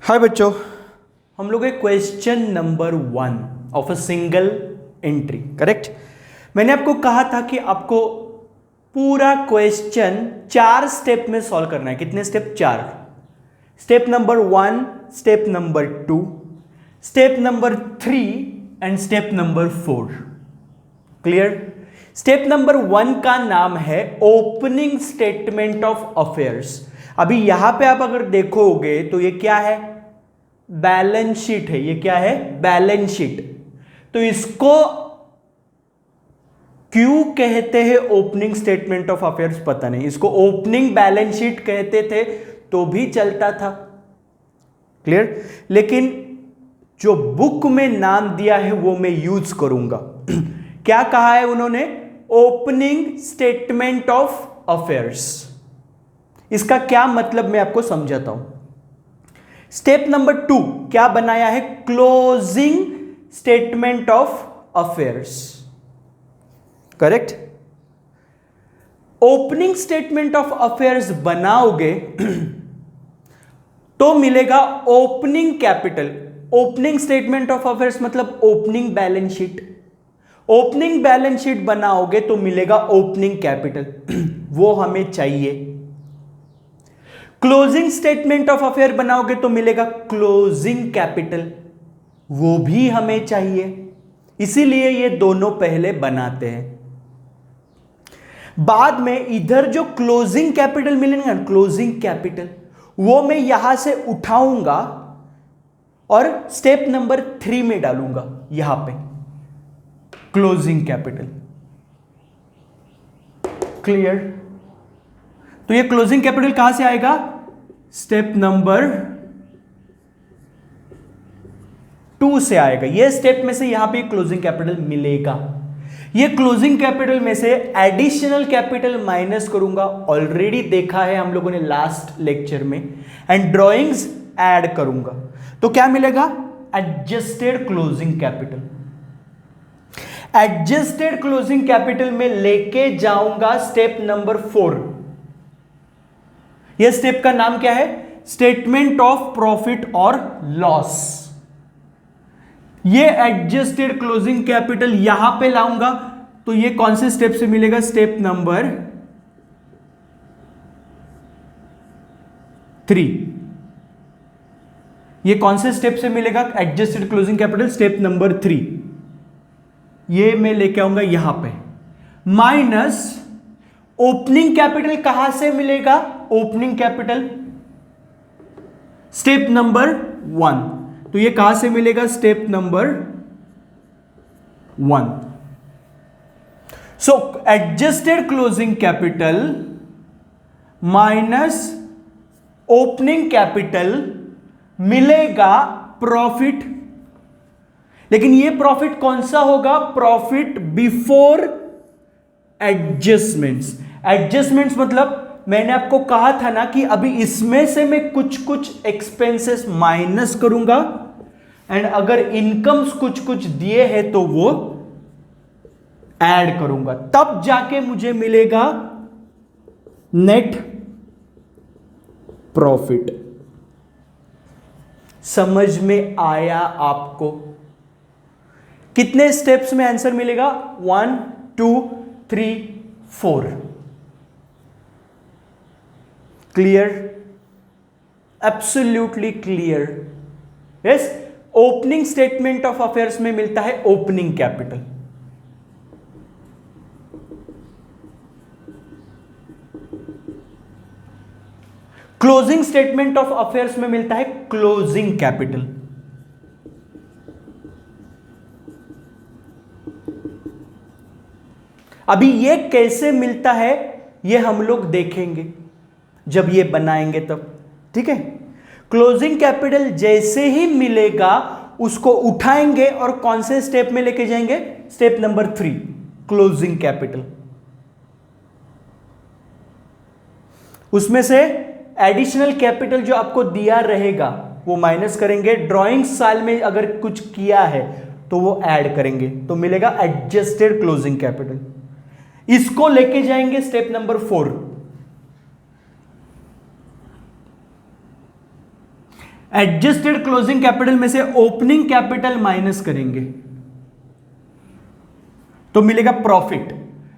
हाय बच्चों, हम लोग एक question number 1 of a single entry correct. मैंने आपको कहा था कि आपको पूरा क्वेश्चन 4 स्टेप में सॉल्व करना है। कितने step? 4। Step number 1, step number 2, step number 3 and step number 4। Clear? Step number 1 का नाम है ओपनिंग स्टेटमेंट ऑफ अफेयर्स। अभी यहां पे आप अगर देखोगे तो ये क्या है? बैलेंस शीट है। ये क्या है? Balance sheet. तो इसको क्यों कहते हैं ओपनिंग स्टेटमेंट ऑफ अफेयर्स पता नहीं। इसको ओपनिंग बैलेंस शीट कहते थे तो भी चलता था। क्लियर? लेकिन जो बुक में नाम दिया है वो मैं यूज करूंगा। क्या कहा है उन्होंने? Opening statement of affairs. इसका क्या मतलब मैं आपको समझाता हूं। स्टेप नंबर 2 क्या बनाया है? Closing statement of affairs. Correct? Opening statement of affairs बनाओगे तो मिलेगा opening capital. Opening statement of affairs मतलब opening balance sheet. Opening balance sheet बनाओगे तो मिलेगा ओपनिंग कैपिटल। वो हमें चाहिए। क्लोजिंग स्टेटमेंट ऑफ अफेयर बनाओगे तो मिलेगा क्लोजिंग कैपिटल। वो भी हमें चाहिए, इसीलिए ये दोनों पहले बनाते हैं। बाद में इधर जो क्लोजिंग कैपिटल मिलेगा, क्लोजिंग कैपिटल, वो मैं यहां से उठाऊंगा और स्टेप नंबर 3 में डालूंगा। यहां पे क्लोजिंग कैपिटल। क्लियर? तो ये क्लोजिंग कैपिटल कहां से आएगा? स्टेप नंबर 2 से आएगा। ये स्टेप में से यहां पे क्लोजिंग कैपिटल मिलेगा। ये क्लोजिंग कैपिटल में से एडिशनल कैपिटल माइनस करूंगा। ऑलरेडी देखा है हम लोगों ने लास्ट लेक्चर में। एंड ड्रॉइंग्स ऐड करूंगा तो क्या मिलेगा? Adjusted closing capital. Adjusted closing capital में लेके जाऊंगा स्टेप नंबर 4। यह स्टेप का नाम क्या है? स्टेटमेंट ऑफ प्रॉफिट और लॉस। ये एडजस्टेड क्लोजिंग कैपिटल यहां पे लाऊंगा तो ये कौन से स्टेप से मिलेगा? Step number 3। ये कौन से स्टेप से मिलेगा adjusted closing capital? Step number 3। ये मैं लेके आऊंगा यहां पे। माइनस ओपनिंग कैपिटल कहां से मिलेगा? Opening capital step number 1। तो ये कहां से मिलेगा? Step number 1। So adjusted closing capital minus opening capital मिलेगा प्रॉफिट। लेकिन ये प्रॉफिट कौन सा होगा? Profit before adjustments. एडजस्टमेंट्स मतलब मैंने आपको कहा था ना कि अभी इसमें से मैं कुछ कुछ एक्सपेंसेस माइनस करूंगा एंड अगर इनकम्स कुछ कुछ दिए हैं तो वो ऐड करूंगा, तब जाके मुझे मिलेगा नेट प्रॉफिट। समझ में आया आपको? कितने स्टेप्स में आंसर मिलेगा? 1 2 3 4। Clear? Absolutely clear. Yes. Opening statement of affairs में मिलता है opening capital. Closing statement of affairs में मिलता है क्लोजिंग कैपिटल। अभी ये कैसे मिलता है ये हम लोग देखेंगे जब ये बनाएंगे तब। ठीक है? क्लोजिंग कैपिटल जैसे ही मिलेगा उसको उठाएंगे और कौन से स्टेप में लेके जाएंगे? Step number 3 closing capital. उसमें से एडिशनल कैपिटल जो आपको दिया रहेगा वो माइनस करेंगे। ड्राइंग साल में अगर कुछ किया है तो वो ऐड करेंगे तो मिलेगा एडजस्टेड क्लोजिंग कैपिटल। इसको लेके जाएंगे step number 4। Adjusted closing capital में से ओपनिंग कैपिटल माइनस करेंगे तो मिलेगा प्रॉफिट,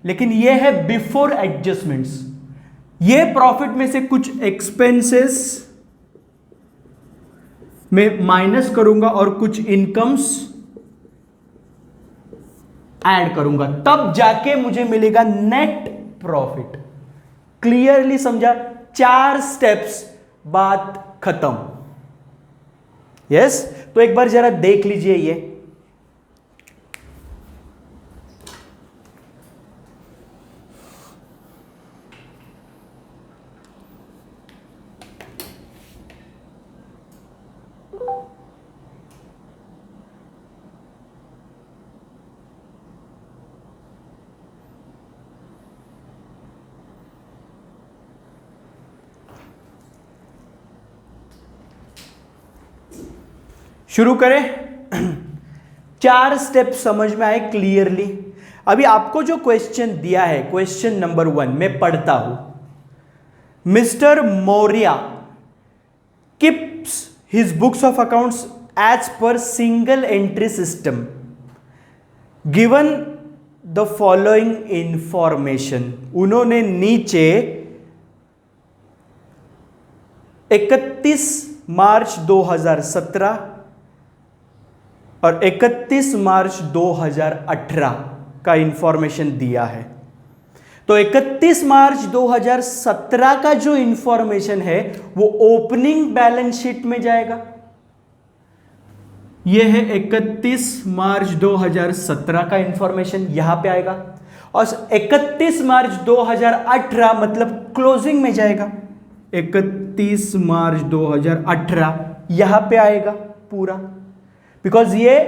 लेकिन यह है बिफोर एडजस्टमेंट्स। ये प्रॉफिट में से कुछ एक्सपेंसेस में माइनस करूंगा और कुछ इनकम्स ऐड करूंगा, तब जाके मुझे मिलेगा नेट प्रॉफिट। क्लियरली समझा? 4 स्टेप्स, बात खत्म। यस? तो एक बार जरा देख लीजिए ये। शुरू करें? 4 स्टेप समझ में आए क्लियरली? अभी आपको जो क्वेश्चन दिया है, क्वेश्चन नंबर 1 मैं पढ़ता हूं। Mister Maurya keeps his books of accounts as per single entry system given the following information. उन्होंने नीचे 31 मार्च 2017 और 31 मार्च 2018 का इंफॉर्मेशन दिया है। तो 31 मार्च 2017 का जो इंफॉर्मेशन है वो ओपनिंग बैलेंस शीट में जाएगा। यह है 31 मार्च 2017 का इंफॉर्मेशन, यहां पे आएगा। और 31 मार्च 2018 मतलब क्लोजिंग में जाएगा। 31 मार्च 2018 यहां पे आएगा पूरा, बिकॉज ये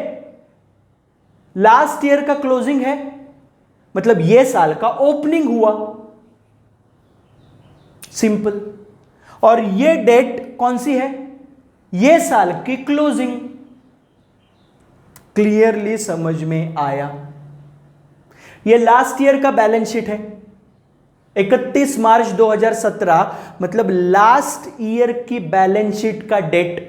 लास्ट ईयर का क्लोजिंग है, मतलब ये साल का ओपनिंग हुआ, सिंपल। और ये डेट कौन सी है? ये साल की क्लोजिंग। क्लियरली समझ में आया? ये लास्ट ईयर का बैलेंस शीट है। 31 मार्च 2017 मतलब लास्ट ईयर की बैलेंस शीट का डेट।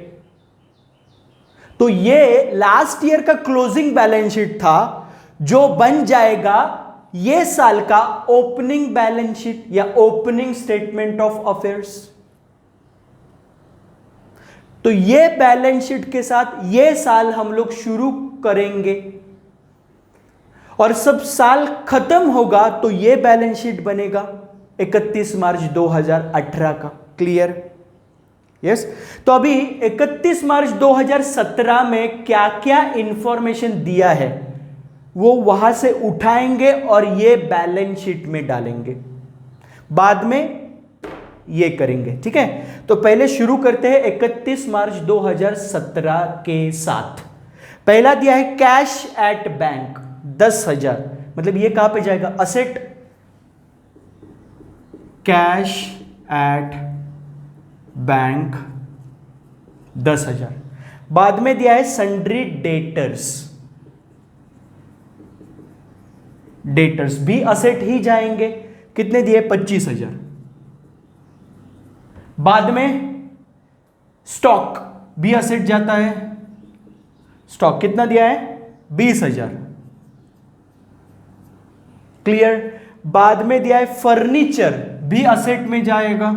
तो ये लास्ट ईयर का क्लोजिंग बैलेंस शीट था, जो बन जाएगा ये साल का ओपनिंग बैलेंस शीट या ओपनिंग स्टेटमेंट ऑफ अफेयर्स। तो ये बैलेंस शीट के साथ ये साल हम लोग शुरू करेंगे, और सब साल खत्म होगा तो ये बैलेंस शीट बनेगा 31 मार्च 2018 का। क्लियर? यस? तो अभी 31 मार्च 2017 में क्या क्या इंफॉर्मेशन दिया है वो वहां से उठाएंगे और ये बैलेंस शीट में डालेंगे, बाद में ये करेंगे। ठीक है? तो पहले शुरू करते हैं 31 मार्च 2017 के साथ। पहला दिया है कैश एट बैंक 10,000, मतलब ये कहां पे जाएगा? असेट। Cash at bank 10,000। बाद में दिया है सन्ड्री डेटर्स, डेटर्स भी असेट ही जाएंगे। कितने दिए? 25,000। बाद में स्टॉक भी असेट जाता है। स्टॉक कितना दिया है? 20,000। क्लियर? बाद में दिया है फर्नीचर भी असेट में जाएगा।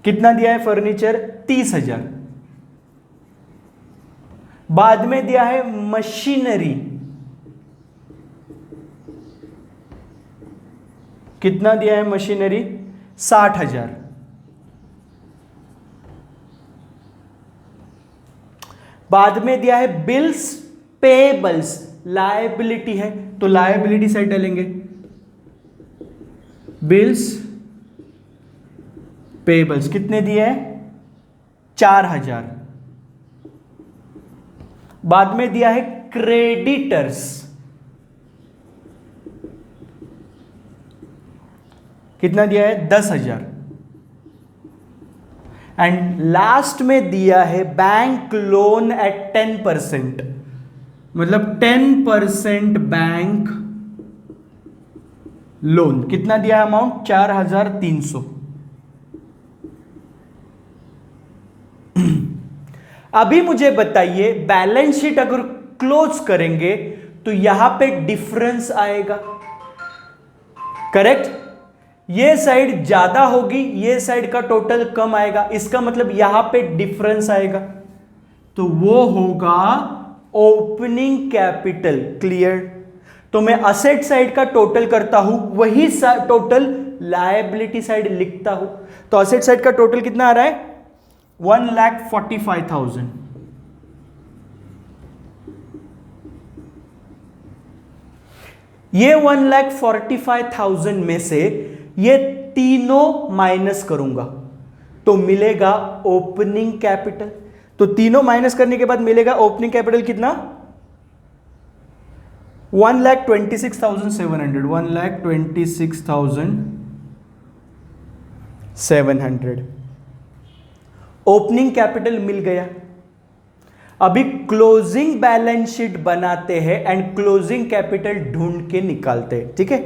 कितना दिया है फर्नीचर? 30,000। बाद में दिया है मशीनरी, कितना दिया है मशीनरी? 60,000। बाद में दिया है बिल्स पेबल्स, लायबिलिटी है तो लायबिलिटी साइड डालेंगे। बिल्स पेबल्स कितने दिए हैं? 4,000। बाद में दिया है क्रेडिटर्स, कितना दिया है? 10,000। एंड लास्ट में दिया है बैंक लोन एट 10%, मतलब 10% बैंक लोन। कितना दिया है अमाउंट? 4,300। अभी मुझे बताइए, बैलेंस शीट अगर क्लोज करेंगे तो यहां पे डिफरेंस आएगा, करेक्ट। ये साइड ज्यादा होगी, ये साइड का टोटल कम आएगा, इसका मतलब यहां पे डिफरेंस आएगा, तो वो होगा ओपनिंग कैपिटल। क्लियर। तो मैं असेट साइड का टोटल करता हूं, वही टोटल लायबिलिटी साइड लिखता हूं। तो असेट साइड का टोटल कितना आ रहा है? 1,45,000। ये 1,45,000 में से ये तीनों माइनस करूंगा तो मिलेगा ओपनिंग कैपिटल। तो तीनों माइनस करने के बाद मिलेगा ओपनिंग कैपिटल कितना? 1,26,700। 1,26,700 ओपनिंग कैपिटल मिल गया। अभी क्लोजिंग बैलेंस शीट बनाते हैं एंड क्लोजिंग कैपिटल ढूंढ के निकालते हैं, ठीक है।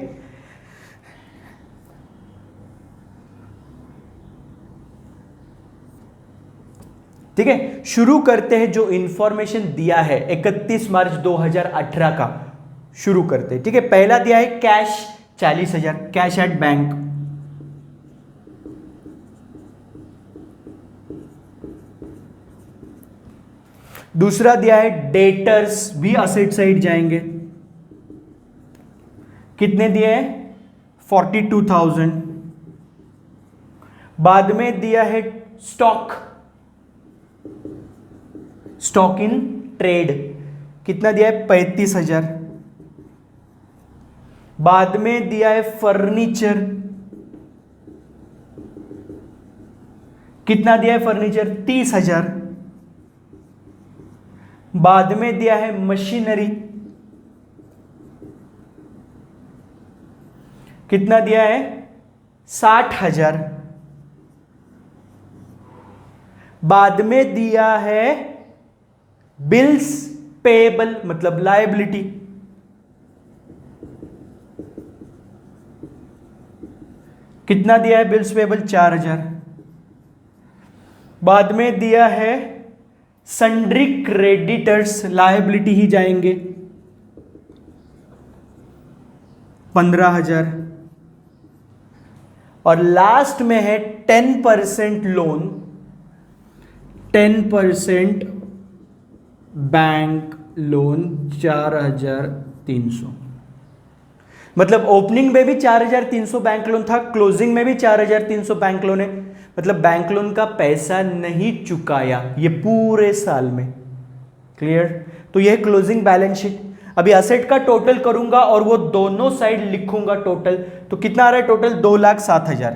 ठीक है, शुरू करते हैं। जो इंफॉर्मेशन दिया है 31 मार्च 2018 का शुरू करते हैं, ठीक है। पहला दिया है कैश 40,000, कैश एट बैंक। दूसरा दिया है डेटर्स, भी असेट साइड जाएंगे। कितने दिए हैं? 42,000। बाद में दिया है स्टॉक, स्टॉक इन ट्रेड। कितना दिया है? 35,000। बाद में दिया है फर्नीचर। कितना दिया है फर्नीचर? 30,000। बाद में दिया है मशीनरी। कितना दिया है? 60,000। बाद में दिया है बिल्स पेएबल, मतलब लायबिलिटी। कितना दिया है बिल्स पेएबल? 4,000। बाद में दिया है सन्ड्री क्रेडिटर्स, लायबिलिटी ही जाएंगे, 15,000। और लास्ट में है 10% लोन, 10% बैंक लोन, 4,300। मतलब ओपनिंग में भी 4,300 बैंक लोन था, क्लोजिंग में भी 4,300 बैंक लोन है। मतलब बैंक लोन का पैसा नहीं चुकाया ये पूरे साल में। क्लियर। तो यह क्लोजिंग बैलेंस शीट। अभी असेट का टोटल करूंगा और वो दोनों साइड लिखूंगा टोटल, तो कितना आ रहा है टोटल? 2,07,000।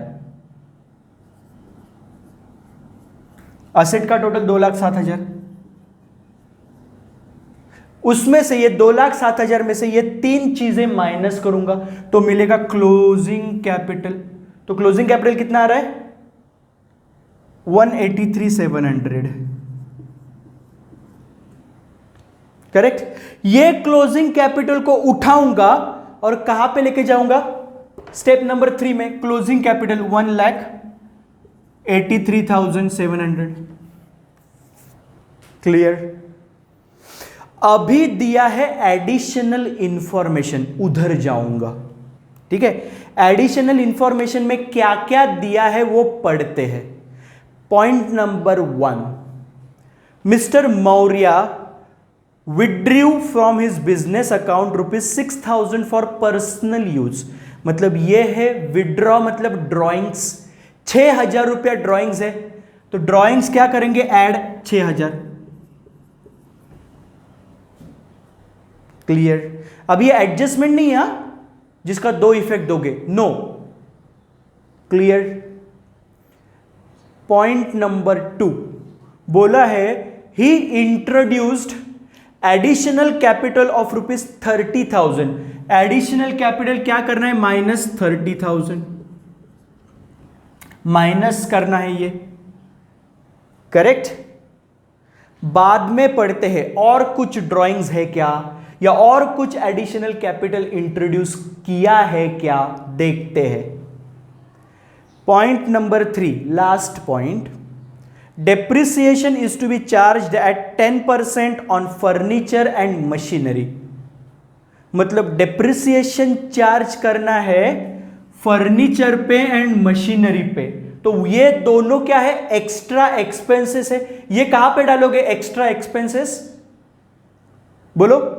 असेट का टोटल 2,07,000। उसमें से ये 2,07,000 में से ये तीन चीजें माइनस करूंगा तो मिलेगा क्लोजिंग कैपिटल। तो क्लोजिंग कैपिटल कितना आ रहा है? 1,83,700। करेक्ट। ये क्लोजिंग कैपिटल को उठाऊंगा और कहां पे लेके जाऊंगा? स्टेप नंबर 3 में क्लोजिंग कैपिटल 1,83,700। क्लियर। अभी दिया है एडिशनल इंफॉर्मेशन, उधर जाऊंगा, ठीक है। एडिशनल इंफॉर्मेशन में क्या क्या दिया है वो पढ़ते हैं। Point number 1, mister Maurya withdrew from his business account ₹6,000 for personal use. मतलब ये है विड्रॉ, मतलब ड्रॉइंग्स। 6,000 रुपया ड्रॉइंग्स है, तो ड्रॉइंग्स क्या करेंगे? ऐड 6,000। क्लियर। अब ये एडजस्टमेंट नहीं है जिसका 2 इफेक्ट दोगे, नो। क्लियर। पॉइंट नंबर 2 बोला है he introduced additional capital of ₹30,000। Additional capital क्या करना है? -30,000 माइनस करना है ये, करेक्ट। बाद में पढ़ते हैं और कुछ ड्राइंग्स है क्या, या और कुछ एडिशनल कैपिटल इंट्रोड्यूस किया है क्या, देखते हैं। Point number 3, last point, depreciation is to be charge at 10% on furniture and machinery. मतलब डेप्रिसिएशन चार्ज करना है फर्नीचर पे एंड मशीनरी पे। तो ये दोनों क्या है, एक्स्ट्रा एक्सपेंसेस है। ये कहां पे डालोगे एक्स्ट्रा एक्सपेंसेस, बोलो?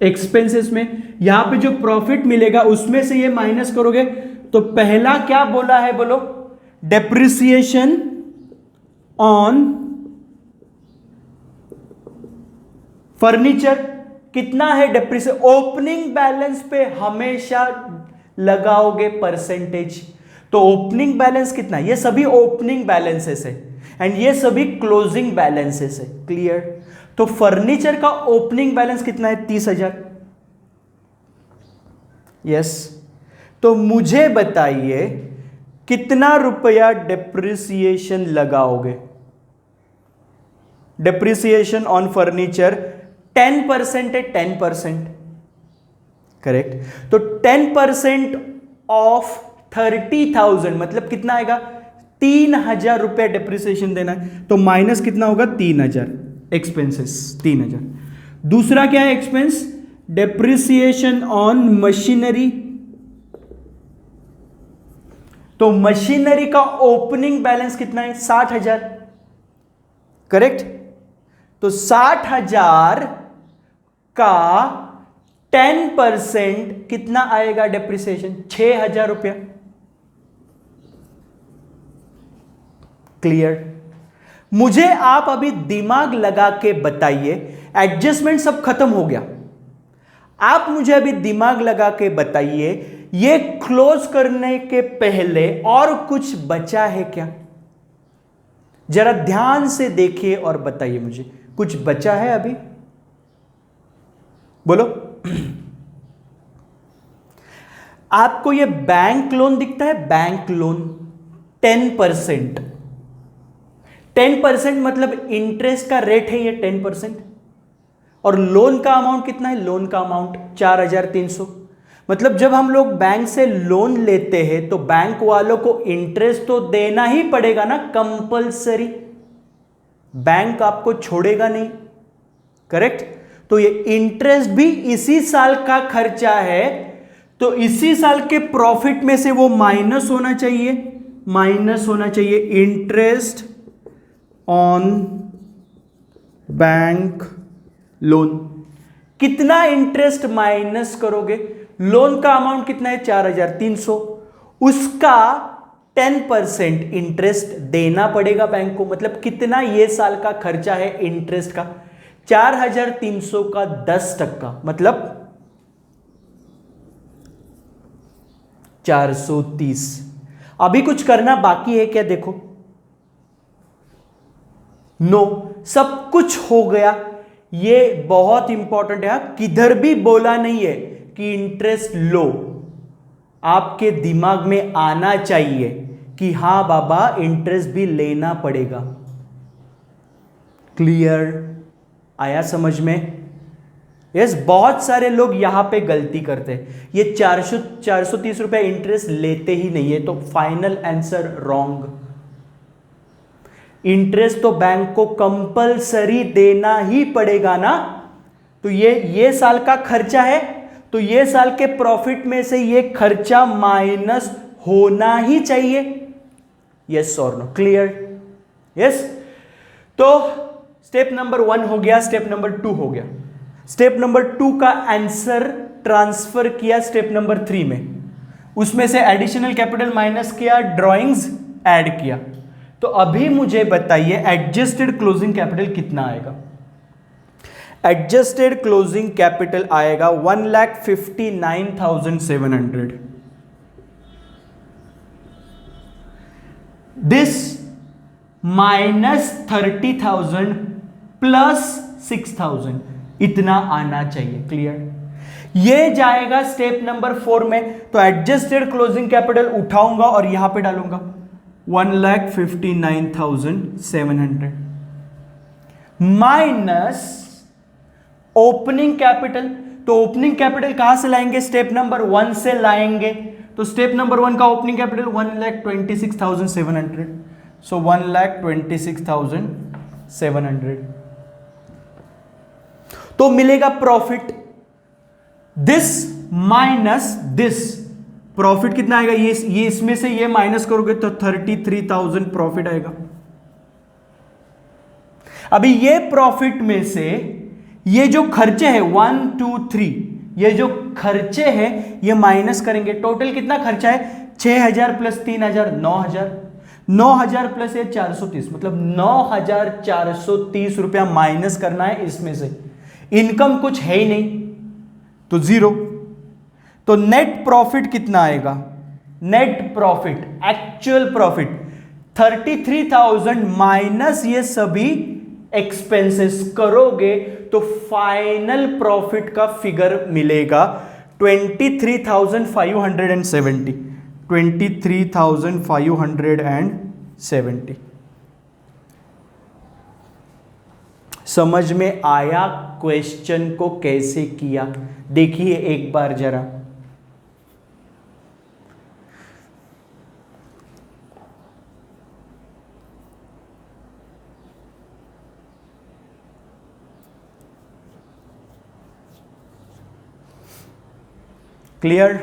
एक्सपेंसेस में। यहां पे जो प्रॉफिट मिलेगा उसमें से ये माइनस करोगे। तो पहला क्या बोला है, बोलो? डेप्रिसिएशन ऑन फर्नीचर कितना है डेप्रिसिएशन? ओपनिंग बैलेंस पे हमेशा लगाओगे परसेंटेज। तो ओपनिंग बैलेंस कितना? ये सभी ओपनिंग बैलेंसेस है एंड ये सभी क्लोजिंग बैलेंसेस है। क्लियर? तो फर्नीचर का ओपनिंग बैलेंस कितना है? 30,000। यस। तो मुझे बताइए कितना रुपया डेप्रिसिएशन लगाओगे? डेप्रिसिएशन ऑन फर्नीचर 10% है, 10%। करेक्ट। तो 10% ऑफ 30,000 मतलब कितना आएगा? 3,000 रुपया डेप्रिसिएशन देना है। तो माइनस कितना होगा? 3,000 एक्सपेंसेस, 3,000। दूसरा क्या है एक्सपेंस? Depreciation on machinery. तो मशीनरी का ओपनिंग बैलेंस कितना है? 60,000। करेक्ट। तो 60,000 का 10% कितना आएगा डेप्रिसिएशन? 6,000 रुपया। क्लियर? मुझे आप अभी दिमाग लगा के बताइए, एडजस्टमेंट सब खत्म हो गया। आप मुझे अभी दिमाग लगा के बताइए, ये क्लोज करने के पहले और कुछ बचा है क्या? जरा ध्यान से देखिए और बताइए मुझे, कुछ बचा है अभी? बोलो। आपको ये बैंक लोन दिखता है? Bank loan 10%। 10% मतलब इंटरेस्ट का रेट है ये 10%। और लोन का अमाउंट कितना है? लोन का अमाउंट 4,300। मतलब जब हम लोग बैंक से लोन लेते हैं तो बैंक वालों को इंटरेस्ट तो देना ही पड़ेगा ना, कंपलसरी। बैंक आपको छोड़ेगा नहीं। करेक्ट? तो ये इंटरेस्ट भी इसी साल का खर्चा है, तो इसी साल के प्रॉफिट में से वो माइनस होना चाहिए, माइनस होना चाहिए। Interest on bank loan. कितना इंटरेस्ट माइनस करोगे? लोन का अमाउंट कितना है? 4,300। उसका 10% इंटरेस्ट देना पड़ेगा बैंक को। मतलब कितना ये साल का खर्चा है इंटरेस्ट का? 4,300 का 10% मतलब 430। अभी कुछ करना बाकी है क्या? देखो, नो, सब कुछ हो गया। ये बहुत इंपॉर्टेंट है, किधर भी बोला नहीं है कि इंटरेस्ट लो। आपके दिमाग में आना चाहिए कि हां बाबा इंटरेस्ट भी लेना पड़ेगा। क्लियर? आया समझ में? यस। बहुत सारे लोग यहां पे गलती करते हैं, ये 430 रुपए इंटरेस्ट लेते ही नहीं है। तो फाइनल आंसर रॉन्ग। इंटरेस्ट तो बैंक को कंपलसरी देना ही पड़ेगा ना। तो ये साल का खर्चा है, तो ये साल के प्रॉफिट में से ये खर्चा माइनस होना ही चाहिए। यस और नो? क्लियर? यस। तो स्टेप नंबर 1 हो गया, स्टेप नंबर 2 हो गया। स्टेप नंबर 2 का आंसर ट्रांसफर किया स्टेप नंबर 3 में, उसमें से एडिशनल कैपिटल माइनस किया, ड्रॉइंग्स ऐड किया। तो अभी मुझे बताइए एडजस्टेड क्लोजिंग कैपिटल कितना आएगा? एडजस्टेड क्लोजिंग कैपिटल आएगा 1,59,700। दिस -30,000 प्लस 6,000, इतना आना चाहिए। क्लियर? ये जाएगा स्टेप नंबर 4 में। तो एडजस्टेड क्लोजिंग कैपिटल उठाऊंगा और यहां पे डालूंगा 1,59,700 माइनस ओपनिंग कैपिटल। तो ओपनिंग कैपिटल कहां से लाएंगे? स्टेप नंबर 1 से लाएंगे। तो स्टेप नंबर 1 का ओपनिंग कैपिटल 1,26,700, सो 1,26,700, तो मिलेगा profit this minus this. Profit कितना आएगा, ये इसमें से ये माइनस करोगे तो 33,000 प्रॉफिट आएगा। अभी ये प्रॉफिट में से ये जो खर्चे हैं 1 2 3, ये जो खर्चे हैं ये माइनस करेंगे। टोटल कितना खर्चा है, 6,000 प्लस 3,000 9,000, 9,000 प्लस ये 430, मतलब 9,430 रुपया माइनस करना है इसमें से। इनकम कुछ है ही नहीं तो जीरो। तो नेट प्रॉफिट कितना आएगा, net profit actual profit 33,000 minus ये सभी एक्सपेंसेस करोगे तो फाइनल प्रॉफिट का फिगर मिलेगा 23,570, 23,570। समझ में आया क्वेश्चन को कैसे किया, देखिए एक बार जरा। क्लियर?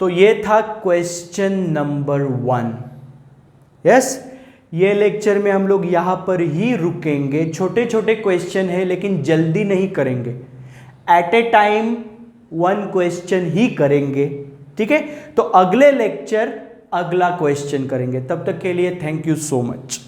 तो ये था क्वेश्चन नंबर 1। यस, ये लेक्चर में हम लोग यहां पर ही रुकेंगे। छोटे छोटे क्वेश्चन है लेकिन जल्दी नहीं करेंगे, एट ए टाइम 1 क्वेश्चन ही करेंगे, ठीक है। तो अगले लेक्चर अगला क्वेश्चन करेंगे। तब तक के लिए थैंक यू सो मच।